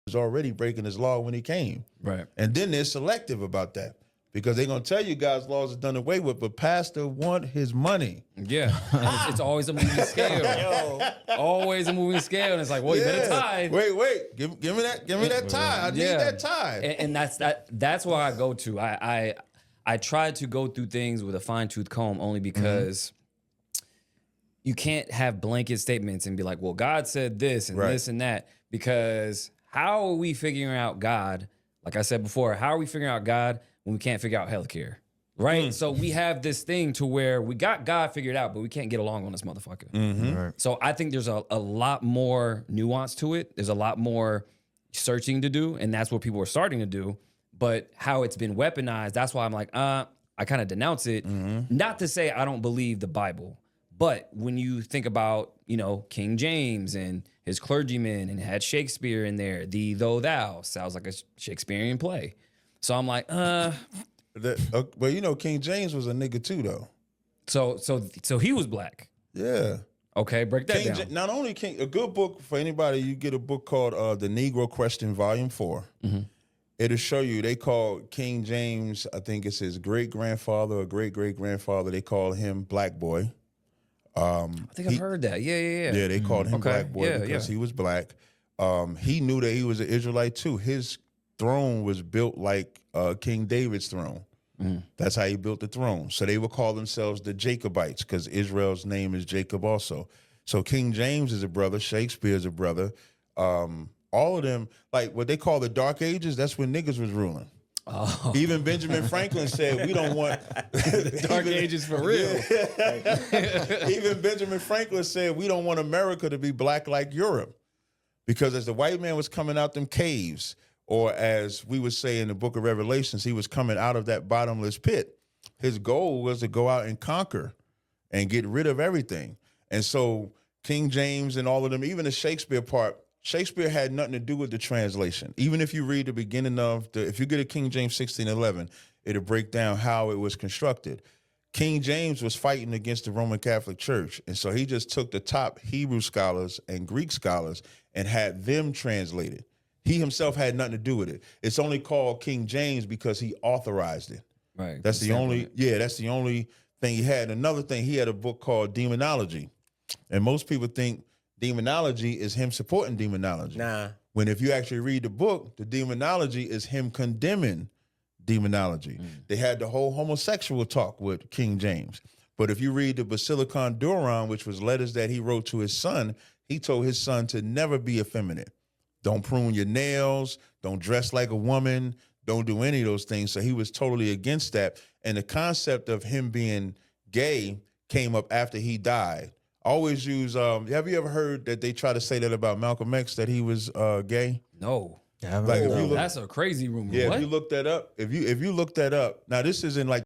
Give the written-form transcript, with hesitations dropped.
was already breaking his law when he came. Right. And then they're selective about that because they're going to tell you God's laws are done away with, but pastor want his money. Yeah. And it's always a moving scale. Always a moving scale. And it's like, well, you better tithe. Wait. Give me that tithe. I need that tithe. And that's why I go to. I try to go through things with a fine-tooth comb only because you can't have blanket statements and be like, well, God said this and this and that, because how are we figuring out God? Like I said before, how are we figuring out God when we can't figure out healthcare? Right? So we have this thing to where we got God figured out, but we can't get along on this motherfucker. Right. So I think there's a lot more nuance to it. There's a lot more searching to do, and that's what people are starting to do. But how it's been weaponized, that's why I'm like, I kind of denounce it. Not to say I don't believe the Bible, but when you think about, King James and his clergymen and had Shakespeare in there, thee, though, thou, sounds like a Shakespearean play. So I'm like, Well, King James was a nigga too, though. So he was black. Yeah. Okay, break that down. Not only a good book for anybody, you get a book called The Negro Question, Volume 4. It'll show you, they call King James, I think it's his great-grandfather or great-great-grandfather, they call him Black Boy. I think I've heard that. Yeah. Yeah, they called him Black Boy because he was black. He knew that he was an Israelite too. His throne was built like King David's throne. That's how he built the throne. So they would call themselves the Jacobites because Israel's name is Jacob also. So King James is a brother. Shakespeare's a brother. All of them, like what they call the Dark Ages, that's when niggas was ruling. Oh. Even Benjamin Franklin said, we don't want... the Dark Ages for real. Even Benjamin Franklin said, we don't want America to be black like Europe. Because as the white man was coming out them caves, or as we would say in the book of Revelations, he was coming out of that bottomless pit. His goal was to go out and conquer and get rid of everything. And so King James and all of them, even the Shakespeare part, Shakespeare had nothing to do with the translation. Even if you read the beginning of if you get a King James 1611, it'll break down how it was constructed. King James was fighting against the Roman Catholic Church. And so he just took the top Hebrew scholars and Greek scholars and had them translated. He himself had nothing to do with it. It's only called King James because he authorized it. Right. That's the only, that's the only thing he had. Another thing, he had a book called Demonology. And most people think demonology is him supporting demonology. Nah. When if you actually read the book, the demonology is him condemning demonology. They had the whole homosexual talk with King James. But if you read the Basilicon Duran, which was letters that he wrote to his son, he told his son to never be effeminate. Don't prune your nails. Don't dress like a woman. Don't do any of those things. So he was totally against that. And the concept of him being gay came up after he died. Always use, have you ever heard that they try to say that about Malcolm X, that he was gay? No. Like if you look, that's a crazy rumor. yeah, What? if you look that up, if you look that up, now this isn't like